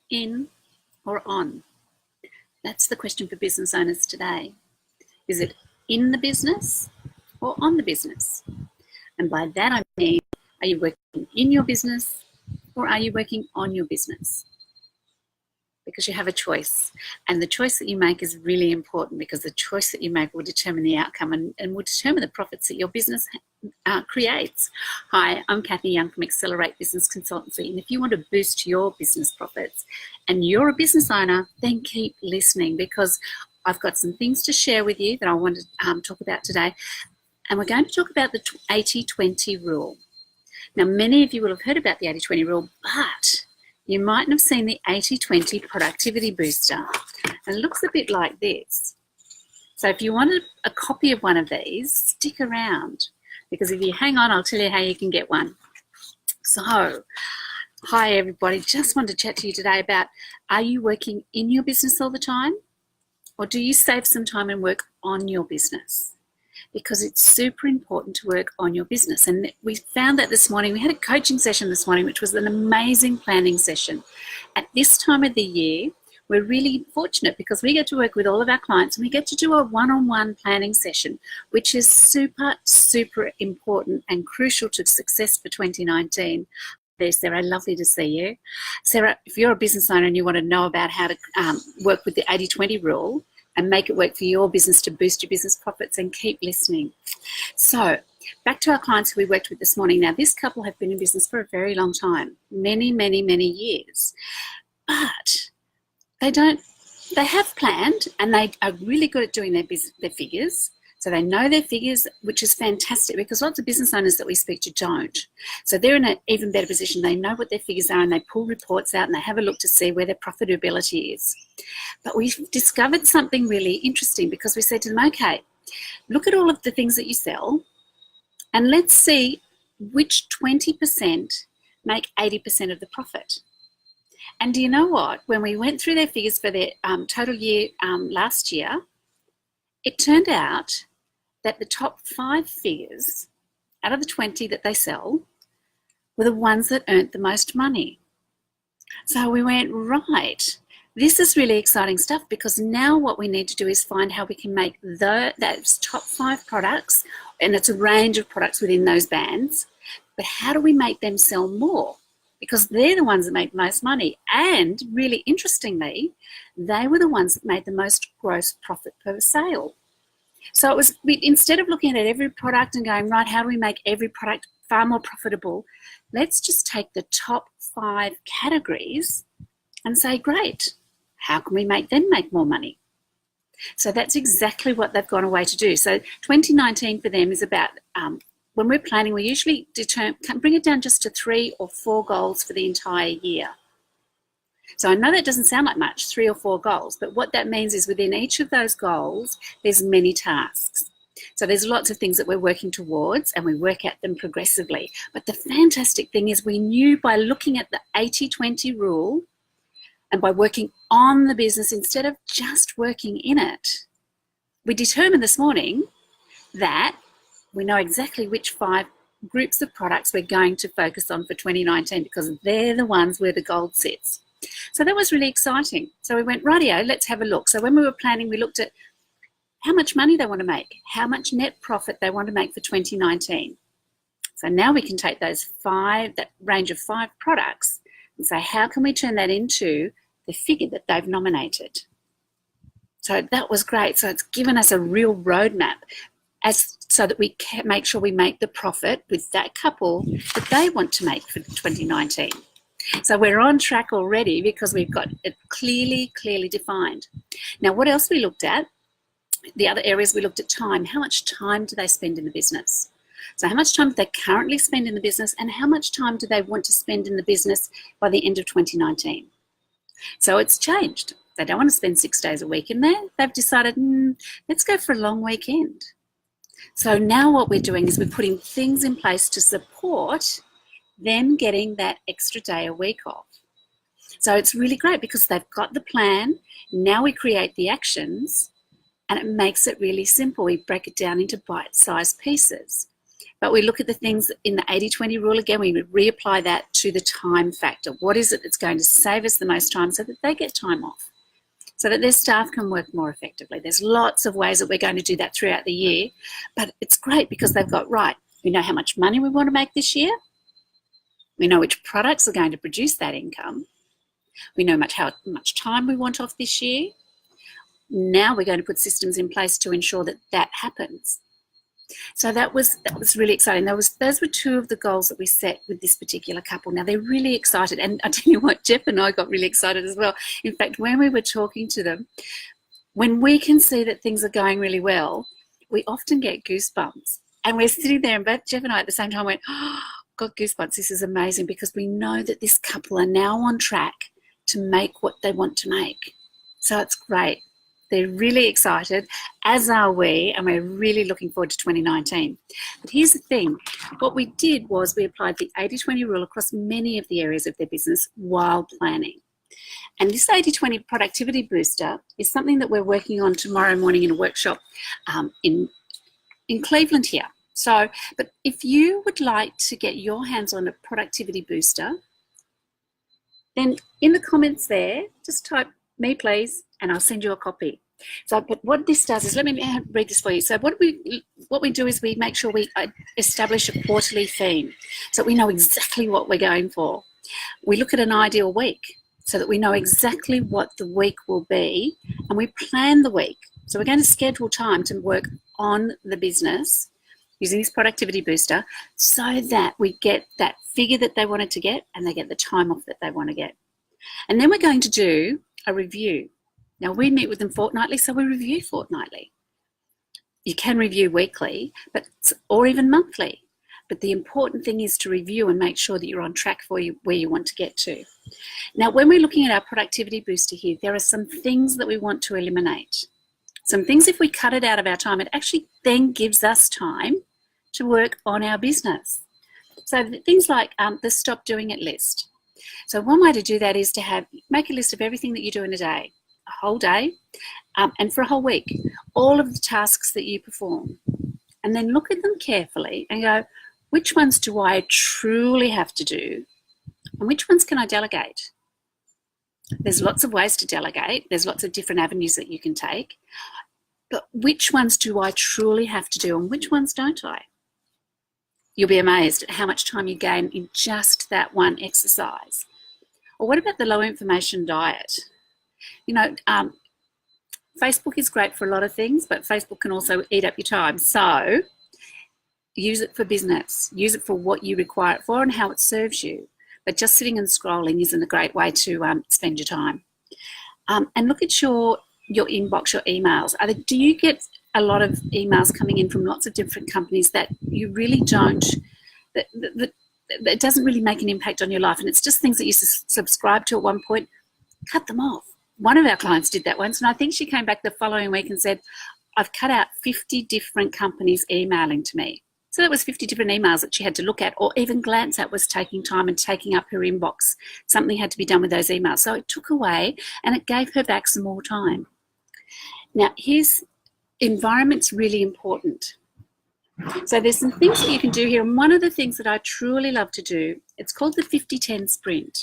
in or on? That's the question for business owners today. Is it in the business or on the business? And by that I mean, are you working in your business or are you working on your business? Because you have a choice, and the choice that you make is really important, because the choice that you make will determine the outcome and will determine the profits that your business creates. Hi, I'm Kathy Young from Accelerate Business Consultancy, and if you want to boost your business profits and you're a business owner, then keep listening, because I've got some things to share with you that I want to talk about today. And we're going to talk about the 80-20 rule. Now, many of you will have heard about the 80-20 rule, but you mightn't have seen the 80-20 productivity booster. And it looks a bit like this. So if you wanted a copy of one of these, stick around, because if you hang on, I'll tell you how you can get one. So, hi everybody, just wanted to chat to you today about, are you working in your business all the time? Or do you save some time and work on your business? Because it's super important to work on your business. And we found that this morning. We had a coaching session this morning, which was an amazing planning session. At this time of the year, we're really fortunate because we get to work with all of our clients and we get to do a one-on-one planning session, which is super, super important and crucial to success for 2019. There, Sarah, lovely to see you. Sarah, if you're a business owner and you want to know about how to work with the 80-20 rule, and make it work for your business to boost your business profits, and keep listening. So back to our clients who we worked with this morning. Now, this couple have been in business for a very long time, many, many, many years. But they have planned, and they are really good at doing their figures. So they know their figures, which is fantastic, because lots of business owners that we speak to don't. So they're in an even better position. They know what their figures are, and they pull reports out and they have a look to see where their profitability is. But we've discovered something really interesting, because we said to them, okay, look at all of the things that you sell and let's see which 20% make 80% of the profit. And do you know what? When we went through their figures for their total year last year, it turned out that the top 5 figures out of the 20 that they sell were the ones that earned the most money. So we went, right, this is really exciting stuff, because now what we need to do is find how we can make those top 5 products, and it's a range of products within those bands, but how do we make them sell more? Because they're the ones that make the most money. And really interestingly, they were the ones that made the most gross profit per sale. So it was, instead of looking at every product and going, right, how do we make every product far more profitable? Let's just take the top 5 categories and say, great, how can we make them make more money? So that's exactly what they've gone away to do. So 2019 for them is about, when we're planning, we usually bring it down just to 3 or 4 goals for the entire year. So I know that doesn't sound like much, 3 or 4 goals, but what that means is within each of those goals, there's many tasks. So there's lots of things that we're working towards, and we work at them progressively. But the fantastic thing is, we knew by looking at the 80-20 rule and by working on the business instead of just working in it, we determined this morning that we know exactly which 5 groups of products we're going to focus on for 2019, because they're the ones where the gold sits. So that was really exciting. So we went, rightio, let's have a look. So when we were planning, we looked at how much money they want to make, how much net profit they want to make for 2019. So now we can take that range of 5 products, and say, how can we turn that into the figure that they've nominated? So that was great. So it's given us a real roadmap so that we can make sure we make the profit with that couple that they want to make for 2019. So we're on track already, because we've got it clearly defined. Now, what else we looked at? The other areas we looked at time. How much time do they spend in the business? So how much time do they currently spend in the business, and how much time do they want to spend in the business by the end of 2019? So it's changed. They don't want to spend 6 days a week in there. They've decided, let's go for a long weekend. So now what we're doing is we're putting things in place to support them getting that extra day a week off. So it's really great, because they've got the plan. Now we create the actions, and it makes it really simple. We break it down into bite-sized pieces. But we look at the things in the 80-20 rule again, we reapply that to the time factor. What is it that's going to save us the most time so that they get time off, so that their staff can work more effectively? There's lots of ways that we're going to do that throughout the year, but it's great because they've got, right, we know how much money we want to make this year. We know which products are going to produce that income. We know how much time we want off this year. Now we're going to put systems in place to ensure that that happens. So that was really exciting. Those were two of the goals that we set with this particular couple. Now they're really excited, and I tell you what, Jeff and I got really excited as well. In fact, when we were talking to them, when we can see that things are going really well, we often get goosebumps. And we're sitting there, and both Jeff and I at the same time went, oh, got goosebumps. This is amazing, because we know that this couple are now on track to make what they want to make. So it's great. They're really excited, as are we, and we're really looking forward to 2019. But here's the thing. What we did was we applied the 80-20 rule across many of the areas of their business while planning. And this 80-20 productivity booster is something that we're working on tomorrow morning in a workshop in Cleveland here. So, but if you would like to get your hands on a productivity booster, then in the comments there, just type me please, and I'll send you a copy. So, but what this does is, let me read this for you. So what we do is we make sure we establish a quarterly theme, so we know exactly what we're going for. We look at an ideal week so that we know exactly what the week will be, and we plan the week. So we're going to schedule time to work on the business using this productivity booster, so that we get that figure that they wanted to get, and they get the time off that they want to get. And then we're going to do a review. Now we meet with them fortnightly, so we review fortnightly. You can review weekly, or even monthly. But the important thing is to review and make sure that you're on track for where you want to get to. Now, when we're looking at our productivity booster here, there are some things that we want to eliminate. Some things, if we cut it out of our time, it actually then gives us time to work on our business. So things like the stop doing it list. So one way to do that is to make a list of everything that you do in a day, a whole day, and for a whole week, all of the tasks that you perform. And then look at them carefully and go, which ones do I truly have to do, and which ones can I delegate? There's lots of ways to delegate. There's lots of different avenues that you can take. But which ones do I truly have to do, and which ones don't I? You'll be amazed at how much time you gain in just that one exercise. Or what about the low information diet? You know, Facebook is great for a lot of things, but Facebook can also eat up your time. So use it for business. Use it for what you require it for and how it serves you. But just sitting and scrolling isn't a great way to spend your time. And look at your inbox, your emails. Do you get a lot of emails coming in from lots of different companies that you really don't, that doesn't really make an impact on your life, and it's just things that you subscribe to at one point? Cut them off. One of our clients did that once, and I think she came back the following week and said, I've cut out 50 different companies emailing to me. So that was 50 different emails that she had to look at or even glance at, was taking time and taking up her inbox. Something had to be done with those emails. So it took away and it gave her back some more time. Now, environment's really important. So there's some things that you can do here. And one of the things that I truly love to do, it's called the 50-10 sprint.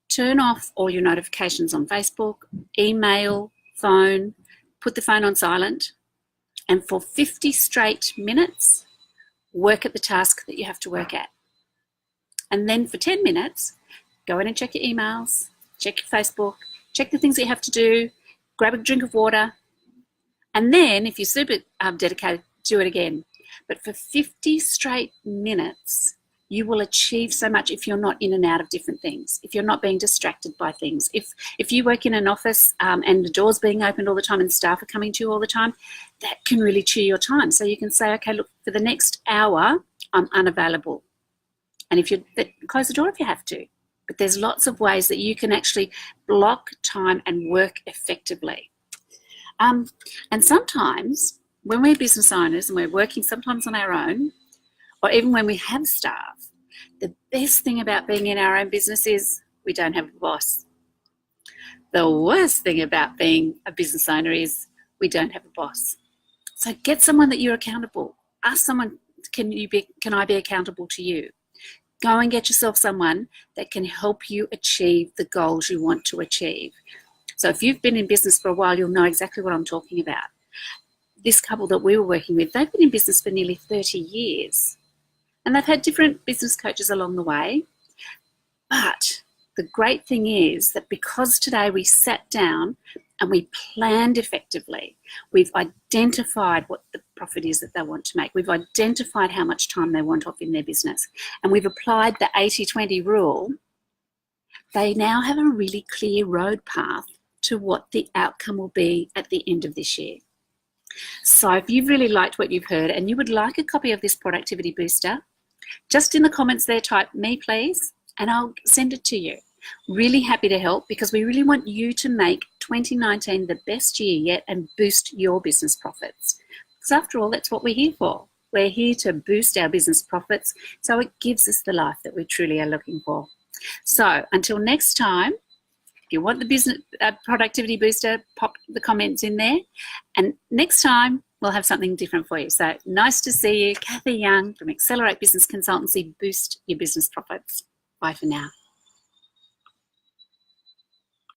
Turn off all your notifications on Facebook, email, phone, put the phone on silent, and for 50 straight minutes, work at the task that you have to work at. And then for 10 minutes, go in and check your emails, check your Facebook, check the things that you have to do, grab a drink of water, and then if you're super dedicated, do it again. But for 50 straight minutes, you will achieve so much if you're not in and out of different things, if you're not being distracted by things. If you work in an office and the door's being opened all the time and staff are coming to you all the time, that can really chew your time. So you can say, okay, look, for the next hour, I'm unavailable. And close the door if you have to. But there's lots of ways that you can actually block time and work effectively. And sometimes when we're business owners and we're working sometimes on our own, or even when we have staff, the best thing about being in our own business is we don't have a boss. The worst thing about being a business owner is we don't have a boss. So get someone that you're accountable. Ask someone can I be accountable to you? Go and get yourself someone that can help you achieve the goals you want to achieve. So if you've been in business for a while, you'll know exactly what I'm talking about. This couple that we were working with, they've been in business for nearly 30 years. And they've had different business coaches along the way. But the great thing is that because today we sat down and we planned effectively, we've identified what the profit is that they want to make. We've identified how much time they want off in their business. And we've applied the 80-20 rule. They now have a really clear road path to what the outcome will be at the end of this year. So if you've really liked what you've heard and you would like a copy of this productivity booster, just in the comments there type "me please" and I'll send it to you. Really happy to help, because we really want you to make 2019 the best year yet and boost your business profits. Because after all, that's what we're here for. We're here to boost our business profits so it gives us the life that we truly are looking for. So until next time, if you want the business productivity booster, pop the comments in there. And next time, we'll have something different for you. So nice to see you. Kathy Young from Accelerate Business Consultancy. Boost your business profits. Bye for now.